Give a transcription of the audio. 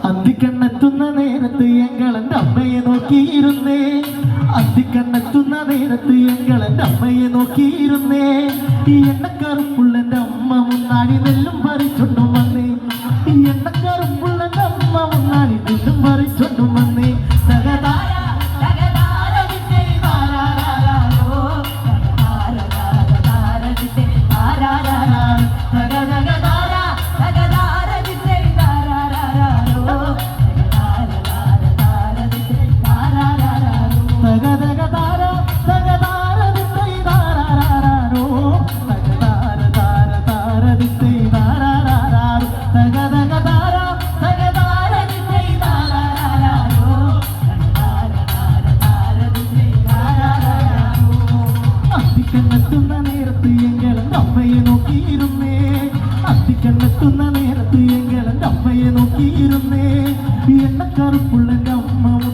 അന്തിക്കണ്ണെത്തുന്ന നേരത്ത് ഞങ്ങളെന്റെ അമ്മയെ നോക്കിയിരുന്നേ. അന്തിക്കണ്ണെത്തുന്ന നേരത്ത് ഞങ്ങളെന്റെ അമ്മയെ നോക്കിയിരുന്നേ. ഈ എണ്ണക്കറുപ്പുള്ളെന്റെ അമ്മ മുന്നാടി നെല്ലും പറിച്ചൊണ്ടും വന്നേ. ഈ എണ്ണക്കറുപ്പുള്ളെന്റെ അമ്മ മുന്നാടി നെല്ലും പറിച്ചൊണ്ടും വന്നേ. അന്തിക്കണ്ണെത്തുന്ന നേരത്ത് ഞങ്ങളെന്റെ അമ്മയെ നോക്കിയിരുന്നേ. അന്തിക്കണ്ണെത്തുന്ന നേരത്ത് ഞങ്ങളെന്റെ അമ്മയെ നോക്കിയിരുന്നേ. എണ്ണക്കറുപ്പുള്ളെന്റെ അമ്മ